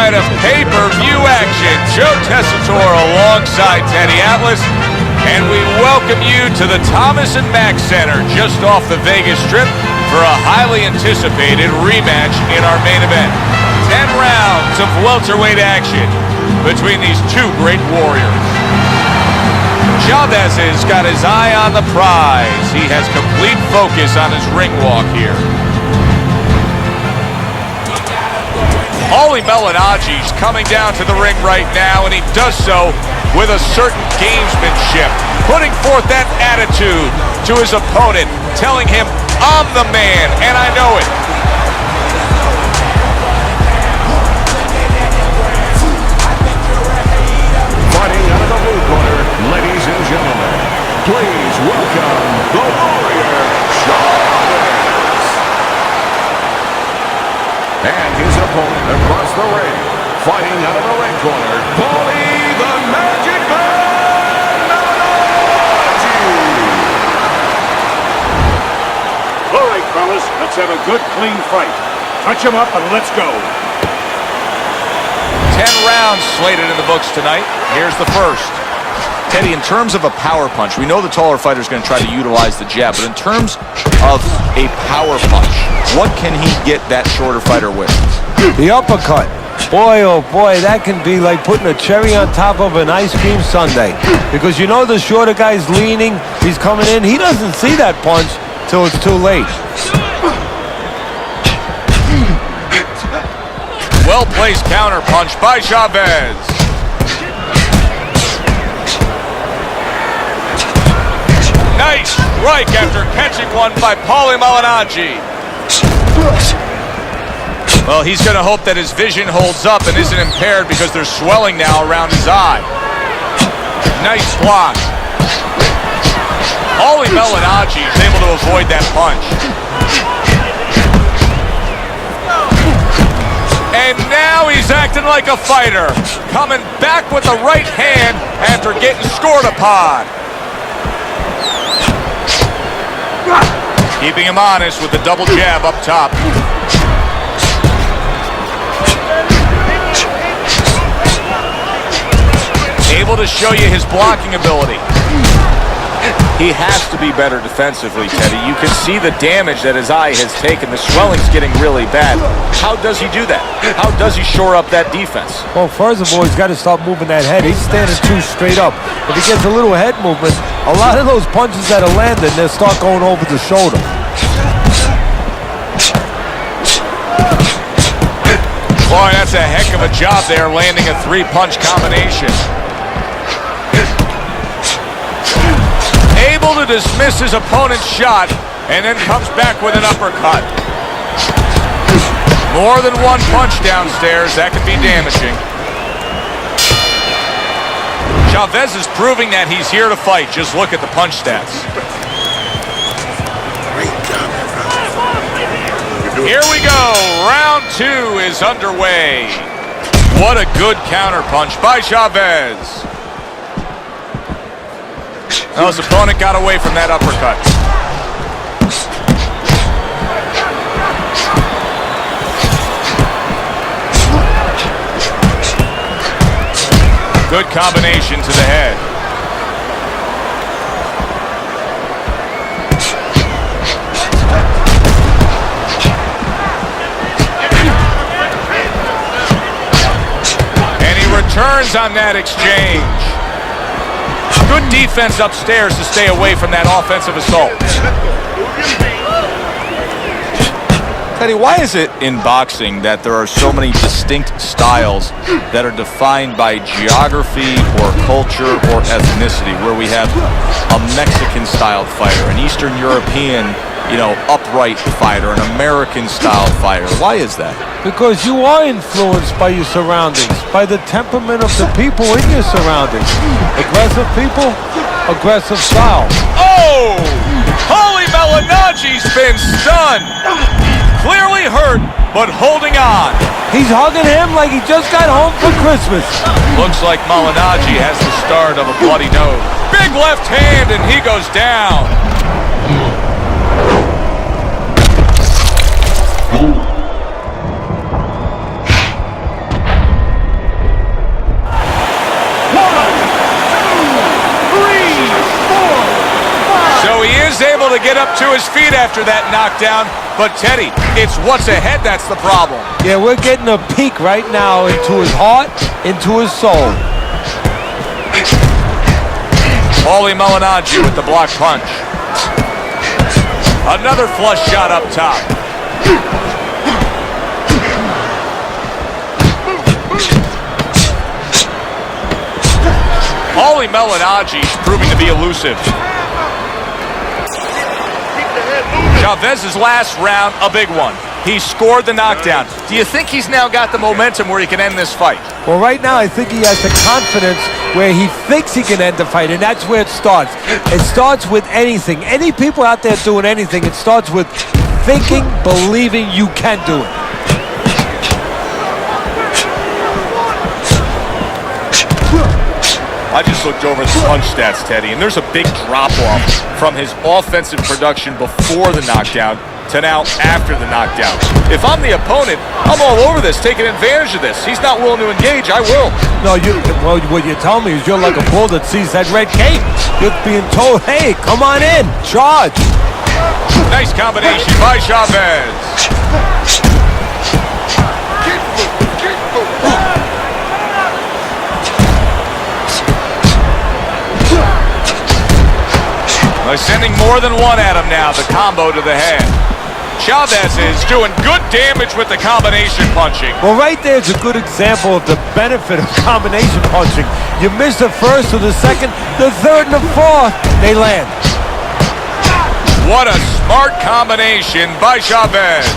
night of pay-per-view action. Joe Tessitore alongside Teddy Atlas. And we welcome you to the Thomas & Mack Center just off the Vegas Strip for a highly anticipated rematch in our main event. 10 rounds of welterweight action between these two great warriors. Chavez has got his eye on the prize. He has complete focus on his ring walk here. Malignaggi is coming down to the ring right now, and he does so with a certain gamesmanship, putting forth that attitude to his opponent, telling him, I'm the man, and I know it. Fighting out of the blue corner, ladies and gentlemen, please welcome the Warrior, Chavez. And his opponent across the ring, fighting out of the red corner, the Magic Man, Malignaggi. All right, fellas, let's have a good, clean fight. Touch him up and let's go. 10 rounds slated in the books tonight. Here's the first. Teddy, in terms of a power punch, we know the taller fighter is going to try to utilize the jab, but in terms of a power punch, what can he get that shorter fighter with? The uppercut. Boy, oh boy, that can be like putting a cherry on top of an ice cream sundae. Because you know the shorter guy's leaning, he's coming in, he doesn't see that punch till it's too late. Well-placed counter punch by Chavez. Nice strike after catching one by Malignaggi. Well, he's going to hope that his vision holds up and isn't impaired because there's swelling now around his eye. Nice block. Malignaggi is able to avoid that punch. And now he's acting like a fighter, coming back with the right hand after getting scored upon. Keeping him honest with the double jab up top. Able to show you his blocking ability. He has to be better defensively, Teddy. You can see the damage that his eye has taken. The swelling's getting really bad. How does he do that? How does he shore up that defense? Well, first of all, he's got to stop moving that head. He's standing too straight up. If he gets a little head movement, a lot of those punches that are landing, they'll start going over the shoulder. Boy, that's a heck of a job there, landing a three-punch combination. Able to dismiss his opponent's shot, and then comes back with an uppercut. More than one punch downstairs, that could be damaging. Chavez is proving that he's here to fight. Just look at the punch stats. Here we go. Round 2 is underway. What a good counter punch by Chavez. Well, his opponent got away from that uppercut. Good combination to the head. And he returns on that exchange. Good defense upstairs to stay away from that offensive assault. Teddy, why is it in boxing that there are so many distinct styles that are defined by geography or culture or ethnicity, where we have a Mexican-styled fighter, an Eastern European, upright fighter, an American-styled fighter? Why is that? Because you are influenced by your surroundings, by the temperament of the people in your surroundings. Aggressive people, aggressive style. Oh! Malignaggi's been stunned. Clearly hurt, but holding on. He's hugging him like he just got home for Christmas. Looks like Malignaggi has the start of a bloody nose. Big left hand, and he goes down. He's able to get up to his feet after that knockdown. But, Teddy, it's what's ahead that's the problem. Yeah, we're getting a peek right now into his heart, into his soul. Malignaggi with the block punch. Another flush shot up top. Malignaggi is proving to be elusive. Chavez's last round, a big one. He scored the knockdown. Do you think he's now got the momentum where he can end this fight? Well, right now, I think he has the confidence where he thinks he can end the fight, and that's where it starts. It starts with anything. Any people out there doing anything, it starts with thinking, believing you can do it. I just looked over the punch stats, Teddy, and there's a big drop-off from his offensive production before the knockdown to now after the knockdown. If I'm the opponent, I'm all over this, taking advantage of this. He's not willing to engage, I will. No, well, what you're telling me is you're like a bull that sees that red cape. You're being told, hey, come on in, charge. Nice combination by Chavez. They're sending more than one at him now, the combo to the head. Chavez is doing good damage with the combination punching. Well, right there is a good example of the benefit of combination punching. You miss the first or the second, the third and the fourth, they land. What a smart combination by Chavez.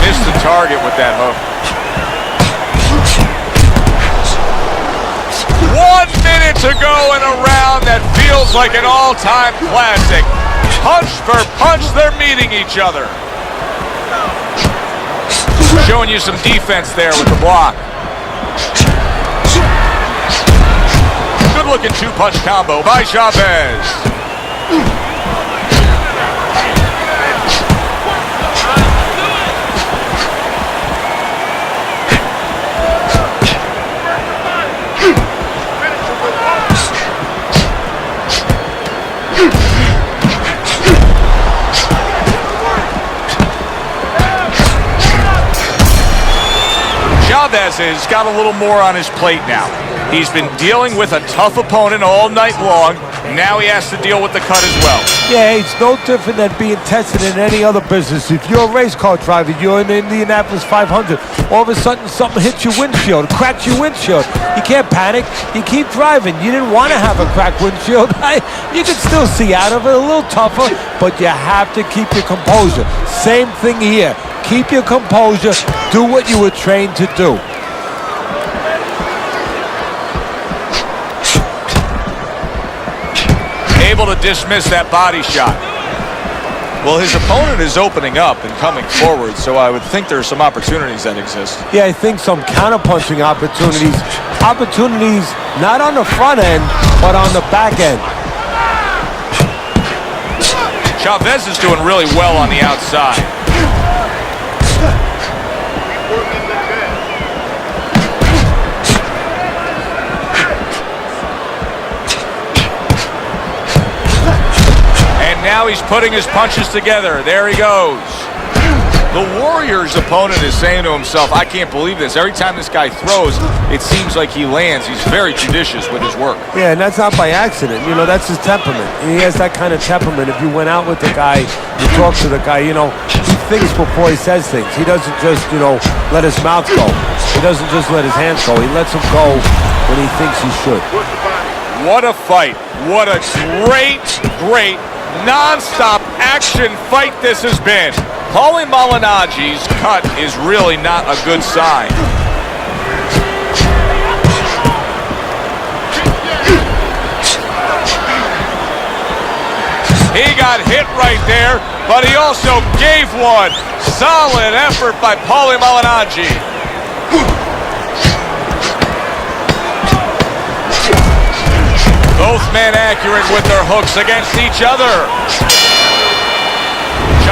Missed the target with that hook. 1 minute to go in a round that feels like an all-time classic. Punch for punch, they're meeting each other. Showing you some defense there with the block. Good-looking two-punch combo by Chavez. Chavez has got a little more on his plate now. He's been dealing with a tough opponent all night long. Now he has to deal with the cut as well. Yeah, it's no different than being tested in any other business. If you're a race car driver, you're in the Indianapolis 500, all of a sudden something hits your windshield, cracks your windshield. You can't panic. You keep driving. You didn't want to have a cracked windshield. You can still see out of it, a little tougher, but you have to keep your composure. Same thing here. Keep your composure. Do what you were trained to do. Able to dismiss that body shot. Well, his opponent is opening up and coming forward, so I would think there are some opportunities that exist. Yeah, I think some counterpunching opportunities. Opportunities not on the front end, but on the back end. Chavez is doing really well on the outside. Now he's putting his punches together. There he goes. The Warrior's opponent is saying to himself, I can't believe this. Every time this guy throws, it seems like he lands. He's very judicious with his work. Yeah, and that's not by accident. You know, that's his temperament. He has that kind of temperament. If you went out with the guy, you talk to the guy, you know, he thinks before he says things. He doesn't just, you know, let his mouth go. He doesn't just let his hands go. He lets them go when he thinks he should. What a fight. What a great non-stop action fight this has been. Malignaggi's cut is really not a good sign. He got hit right there, but he also gave one. Solid effort by Malignaggi. Both men accurate with their hooks against each other.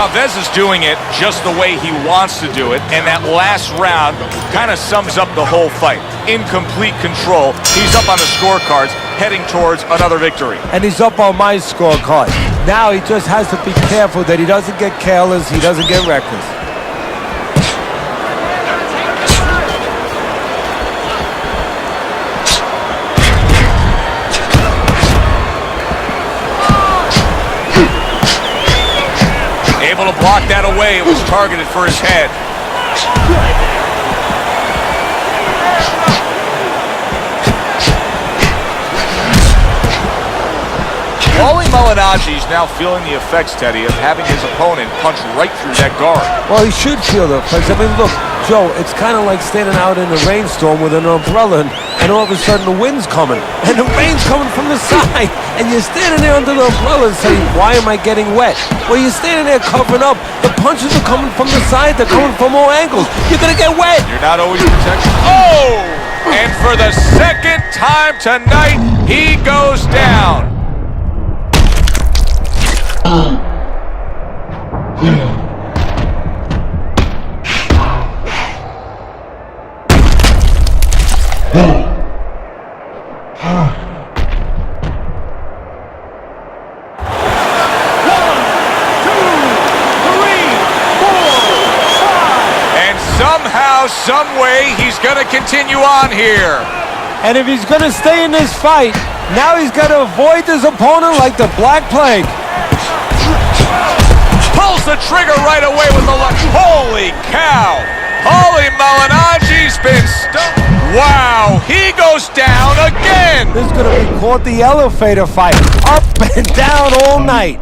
Chavez is doing it just the way he wants to do it, and that last round kind of sums up the whole fight. In complete control, he's up on the scorecards, heading towards another victory. And he's up on my scorecard. Now he just has to be careful that he doesn't get careless, he doesn't get reckless. Able to block that away. It was targeted for his head. Malignaggi is now feeling the effects, Teddy, of having his opponent punch right through that guard. Well, he should feel the effects. I mean, look, Joe, it's kind of like standing out in a rainstorm with an umbrella, and all of a sudden the wind's coming, and the rain's coming from the side, and you're standing there under the umbrella and saying, why am I getting wet? Well, you're standing there covering up. The punches are coming from the side. They're coming from all angles. You're going to get wet. You're not always protected. Oh! And for the second time tonight, he goes down. Somehow, some way, he's going to continue on here. And if he's going to stay in this fight, now he's got to avoid his opponent like the Black Plague. Pulls the trigger right away with the left. Holy cow! Holy Malignaggi's been stuck. Wow, he goes down again. This is going to be called the elevator fight. Up and down all night.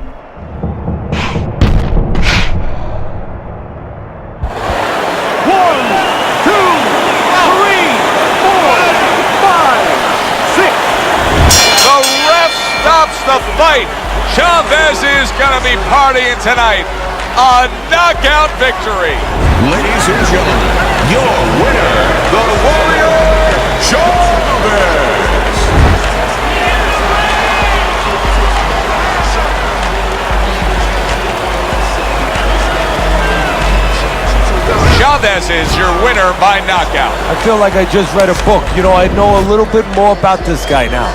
Stops the fight. Chavez is going to be partying tonight. A knockout victory. Ladies and gentlemen, your winner, the Warrior, Chavez. Chavez is your winner by knockout. I feel like I just read a book. You know, I know a little bit more about this guy now.